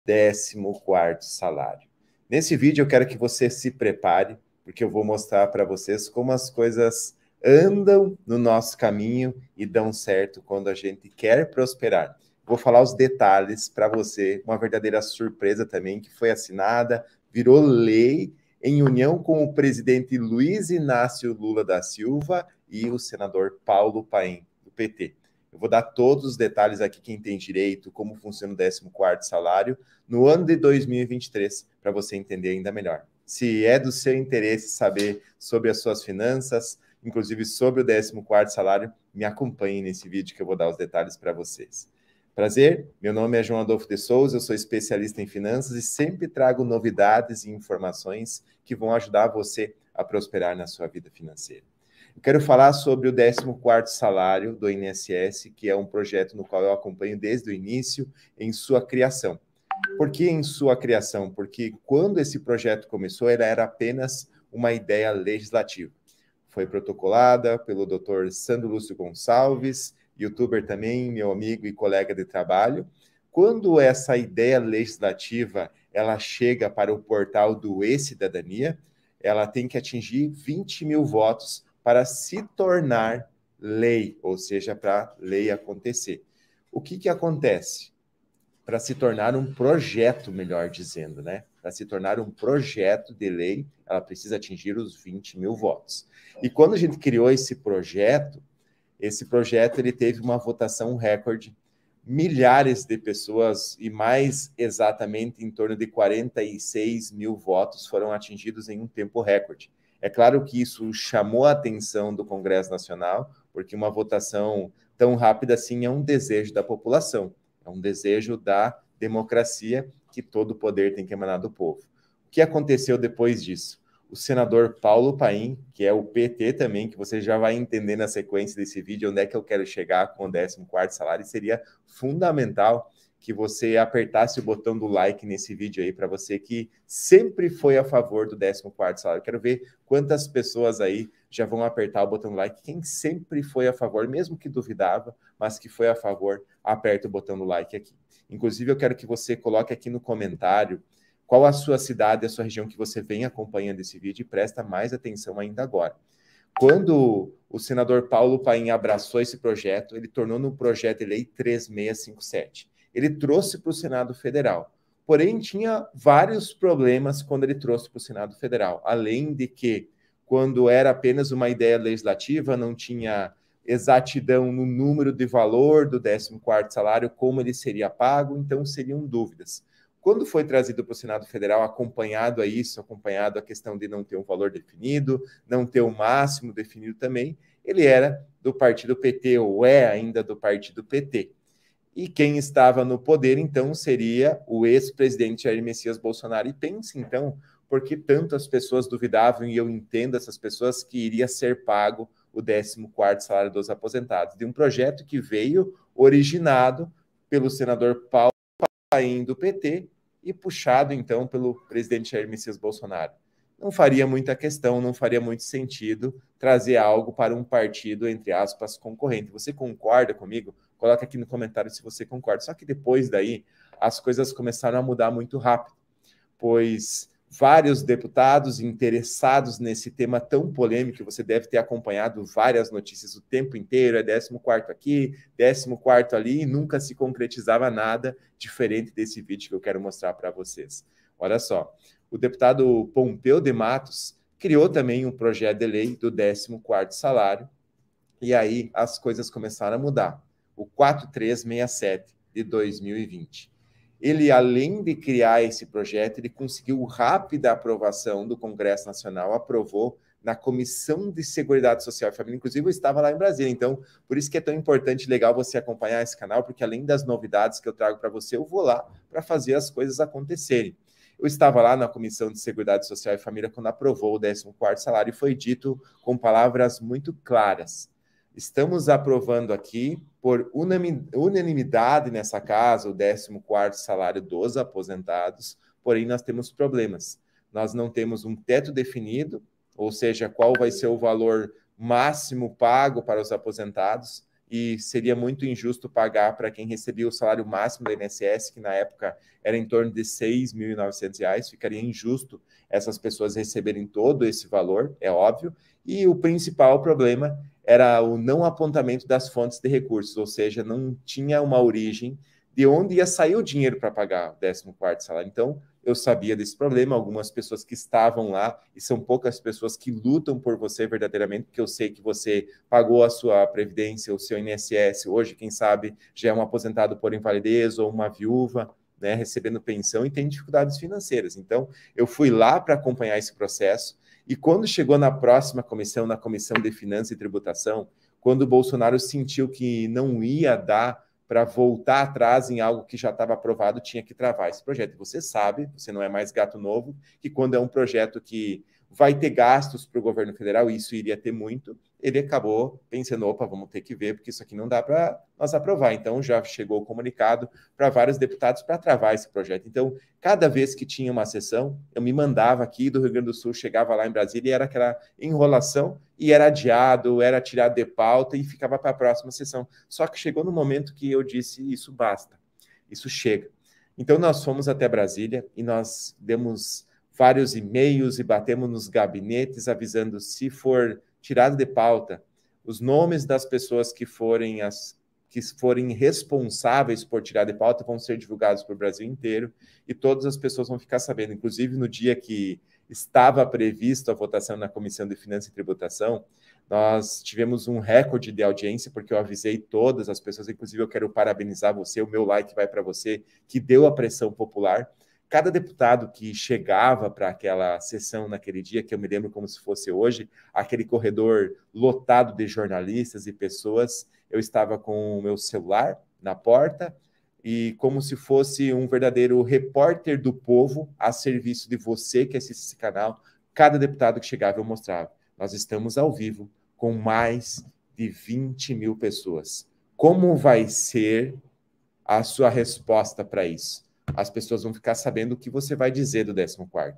14º salário. Nesse vídeo eu quero que você se prepare, porque eu vou mostrar para vocês como as coisas andam no nosso caminho e dão certo quando a gente quer prosperar. Vou falar os detalhes para você, uma verdadeira surpresa também, que foi assinada, virou lei em união com o presidente Luiz Inácio Lula da Silva e o senador Paulo Paim, do PT. Eu vou dar todos os detalhes aqui, quem tem direito, como funciona o 14º salário, no ano de 2023, para você entender ainda melhor. Se é do seu interesse saber sobre as suas finanças, inclusive sobre o 14º salário, me acompanhe nesse vídeo que eu vou dar os detalhes para vocês. Prazer, meu nome é João Adolfo de Souza, eu sou especialista em finanças e sempre trago novidades e informações que vão ajudar você a prosperar na sua vida financeira. Eu quero falar sobre o 14º salário do INSS, que é um projeto no qual eu acompanho desde o início em sua criação. Por que em sua criação? Porque quando esse projeto começou, ele era apenas uma ideia legislativa. Foi protocolada pelo Dr. Sandro Lúcio Gonçalves, youtuber também, meu amigo e colega de trabalho. Quando essa ideia legislativa ela chega para o portal do E-Cidadania, ela tem que atingir 20 mil votos para se tornar lei, ou seja, para a lei acontecer. O que acontece? Para se tornar um projeto, melhor dizendo, né? Para se tornar um projeto de lei, ela precisa atingir os 20 mil votos. E quando a gente criou esse projeto ele teve uma votação recorde, milhares de pessoas, e mais exatamente em torno de 46 mil votos foram atingidos em um tempo recorde. É claro que isso chamou a atenção do Congresso Nacional, porque uma votação tão rápida assim é um desejo da população, é um desejo da democracia que todo o poder tem que emanar do povo. O que aconteceu depois disso? O senador Paulo Paim, que é o PT também, que você já vai entender na sequência desse vídeo onde é que eu quero chegar com o 14º salário, e seria fundamental que você apertasse o botão do like nesse vídeo aí, para você que sempre foi a favor do 14º salário. Quero ver quantas pessoas aí já vão apertar o botão do like. Quem sempre foi a favor, mesmo que duvidava, mas que foi a favor, aperta o botão do like aqui. Inclusive, eu quero que você coloque aqui no comentário qual a sua cidade, a sua região que você vem acompanhando esse vídeo, e presta mais atenção ainda agora. Quando o senador Paulo Paim abraçou esse projeto, ele tornou no projeto de lei 3657. Ele trouxe para o Senado Federal. Porém, tinha vários problemas quando ele trouxe para o Senado Federal. Além de que, quando era apenas uma ideia legislativa, não tinha exatidão no número de valor do 14º salário, como ele seria pago, então seriam dúvidas. Quando foi trazido para o Senado Federal, acompanhado a isso, acompanhado a questão de não ter um valor definido, não ter o máximo definido também, ele era do partido PT, ou é ainda do partido PT. E quem estava no poder, então, seria o ex-presidente Jair Messias Bolsonaro. E pense, então, por que tantas pessoas duvidavam, e eu entendo essas pessoas, que iria ser pago o 14º salário dos aposentados, de um projeto que veio originado pelo senador Paulo Paim, do PT, e puxado, então, pelo presidente Jair Messias Bolsonaro. Não faria muita questão, não faria muito sentido trazer algo para um partido, entre aspas, concorrente. Você concorda comigo? Coloca aqui no comentário se você concorda. Só que depois daí, as coisas começaram a mudar muito rápido, pois vários deputados interessados nesse tema tão polêmico, você deve ter acompanhado várias notícias o tempo inteiro, é 14º aqui, 14º ali, e nunca se concretizava nada diferente desse vídeo que eu quero mostrar para vocês. Olha só, o deputado Pompeu de Matos criou também um projeto de lei do 14º salário, e aí as coisas começaram a mudar. O 4367 de 2020. Ele, além de criar esse projeto, ele conseguiu rápida aprovação do Congresso Nacional, aprovou na Comissão de Seguridade Social e Família, inclusive eu estava lá em Brasília, então por isso que é tão importante e legal você acompanhar esse canal, porque além das novidades que eu trago para você, eu vou lá para fazer as coisas acontecerem. Eu estava lá na Comissão de Seguridade Social e Família quando aprovou o 14º salário e foi dito com palavras muito claras: estamos aprovando aqui, por unanimidade nessa casa, o 14º salário dos aposentados, porém nós temos problemas. Nós não temos um teto definido, ou seja, qual vai ser o valor máximo pago para os aposentados. e seria muito injusto pagar para quem recebia o salário máximo do INSS, que na época era em torno de R$ 6.900, ficaria injusto essas pessoas receberem todo esse valor, é óbvio, e o principal problema era o não apontamento das fontes de recursos, ou seja, não tinha uma origem de onde ia sair o dinheiro para pagar o 14º salário. Então, eu sabia desse problema, algumas pessoas que estavam lá, e são poucas pessoas que lutam por você verdadeiramente, porque eu sei que você pagou a sua previdência, o seu INSS, hoje, quem sabe, já é um aposentado por invalidez ou uma viúva, né, recebendo pensão e tem dificuldades financeiras. Então, eu fui lá para acompanhar esse processo, e quando chegou na próxima comissão, na Comissão de Finanças e Tributação, quando o Bolsonaro sentiu que não ia dar para voltar atrás em algo que já estava aprovado, tinha que travar esse projeto. E você sabe, você não é mais gato novo, que quando é um projeto que vai ter gastos para o governo federal, e isso iria ter muito, ele acabou pensando, opa, vamos ter que ver, porque isso aqui não dá para nós aprovar. Então, já chegou o comunicado para vários deputados para travar esse projeto. Então, cada vez que tinha uma sessão, eu me mandava aqui do Rio Grande do Sul, chegava lá em Brasília e era aquela enrolação, e era adiado, era tirado de pauta e ficava para a próxima sessão. Só que chegou no momento que eu disse, isso basta, isso chega. Então, nós fomos até Brasília e nós demos vários e-mails e batemos nos gabinetes avisando se for tirado de pauta os nomes das pessoas que forem responsáveis por tirar de pauta vão ser divulgados para o Brasil inteiro e todas as pessoas vão ficar sabendo. Inclusive, no dia que estava previsto a votação na Comissão de Finanças e Tributação, nós tivemos um recorde de audiência, porque eu avisei todas as pessoas, inclusive eu quero parabenizar você, o meu like vai para você, que deu a pressão popular. Cada deputado que chegava para aquela sessão naquele dia, que eu me lembro como se fosse hoje, aquele corredor lotado de jornalistas e pessoas, eu estava com o meu celular na porta e como se fosse um verdadeiro repórter do povo a serviço de você que assiste esse canal, cada deputado que chegava eu mostrava. Nós estamos ao vivo com mais de 20 mil pessoas. Como vai ser a sua resposta para isso? As pessoas vão ficar sabendo o que você vai dizer do 14º.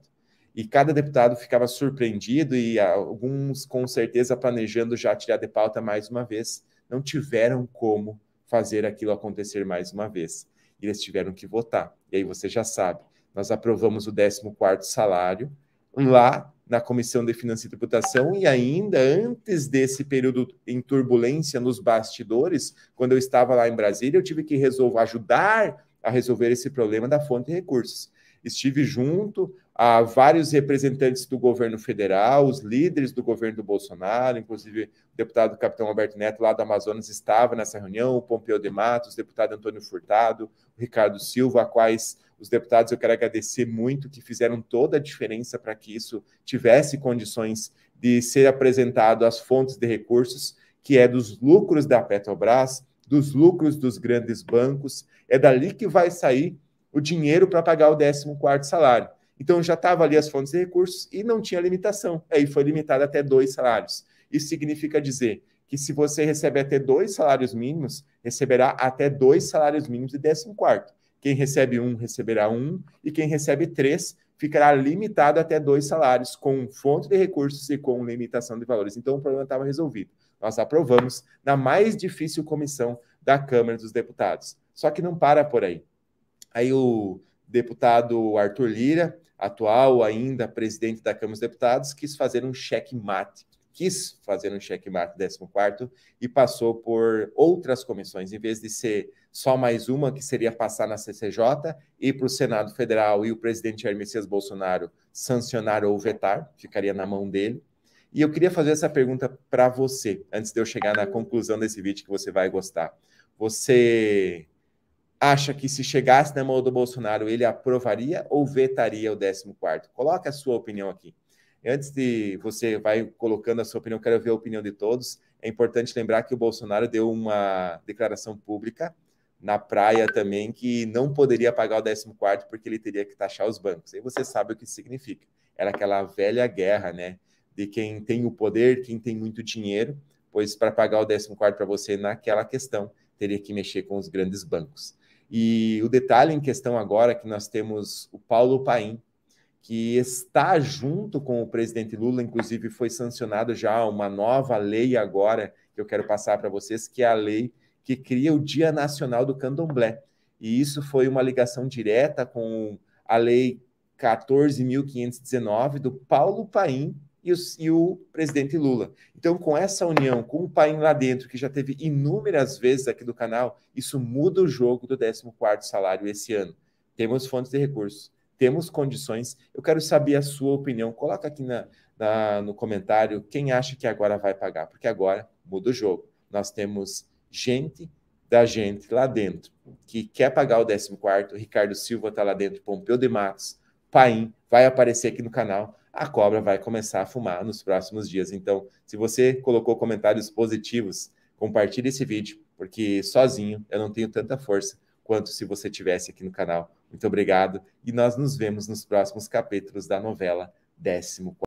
E cada deputado ficava surpreendido e alguns, com certeza, planejando já tirar de pauta mais uma vez. Não tiveram como fazer aquilo acontecer mais uma vez. E eles tiveram que votar. E aí você já sabe, nós aprovamos o 14º salário lá na Comissão de Finanças e Tributação e ainda antes desse período em turbulência nos bastidores, quando eu estava lá em Brasília, eu tive que ajudar a resolver esse problema da fonte de recursos. Estive junto a vários representantes do governo federal, os líderes do governo do Bolsonaro, inclusive o deputado Capitão Alberto Neto, lá do Amazonas, estava nessa reunião, o Pompeu de Matos, o deputado Antônio Furtado, o Ricardo Silva, a quais os deputados eu quero agradecer muito, que fizeram toda a diferença para que isso tivesse condições de ser apresentado às fontes de recursos, que é dos lucros da Petrobras, dos lucros dos grandes bancos, é dali que vai sair o dinheiro para pagar o 14º salário. Então, já estava ali as fontes de recursos e não tinha limitação. Aí foi limitado até 2 salários. Isso significa dizer que se você recebe até 2 salários mínimos, receberá até 2 salários mínimos de 14º. Quem recebe 1, receberá 1, e quem recebe 3, ficará limitado até 2 salários, com fonte de recursos e com limitação de valores. Então, o problema estava resolvido. Nós aprovamos na mais difícil comissão da Câmara dos Deputados. Só que não para por aí. Aí o deputado Arthur Lira, atual ainda presidente da Câmara dos Deputados, quis fazer um checkmate 14º, e passou por outras comissões, em vez de ser só mais uma, que seria passar na CCJ, ir para o Senado Federal e o presidente Jair Messias Bolsonaro sancionar ou vetar, ficaria na mão dele. E eu queria fazer essa pergunta para você, antes de eu chegar na conclusão desse vídeo que você vai gostar. Você acha que se chegasse na mão do Bolsonaro, ele aprovaria ou vetaria o 14º? Coloque a sua opinião aqui. Antes de você vai colocando a sua opinião, eu quero ver a opinião de todos. É importante lembrar que o Bolsonaro deu uma declaração pública na praia também que não poderia pagar o 14º porque ele teria que taxar os bancos. Aí você sabe o que isso significa. Era aquela velha guerra, né? De quem tem o poder, quem tem muito dinheiro, pois para pagar o 14º para você naquela questão, teria que mexer com os grandes bancos. E o detalhe em questão agora é que nós temos o Paulo Paim, que está junto com o presidente Lula, inclusive foi sancionado já uma nova lei agora, que eu quero passar para vocês, que é a lei que cria o Dia Nacional do Candomblé. E isso foi uma ligação direta com a lei 14.519 do Paulo Paim e o presidente Lula. Então, com essa união, com o Paim lá dentro, que já teve inúmeras vezes aqui do canal, isso muda o jogo do 14º salário esse ano. Temos fontes de recursos, temos condições. Eu quero saber a sua opinião. Coloca aqui no comentário quem acha que agora vai pagar, porque agora muda o jogo. Nós temos gente da gente lá dentro que quer pagar o 14º, Ricardo Silva está lá dentro, Pompeu de Matos, Paim, vai aparecer aqui no canal, a cobra vai começar a fumar nos próximos dias. Então, se você colocou comentários positivos, compartilhe esse vídeo, porque sozinho eu não tenho tanta força quanto se você tivesse aqui no canal. Muito obrigado e nós nos vemos nos próximos capítulos da novela 14º.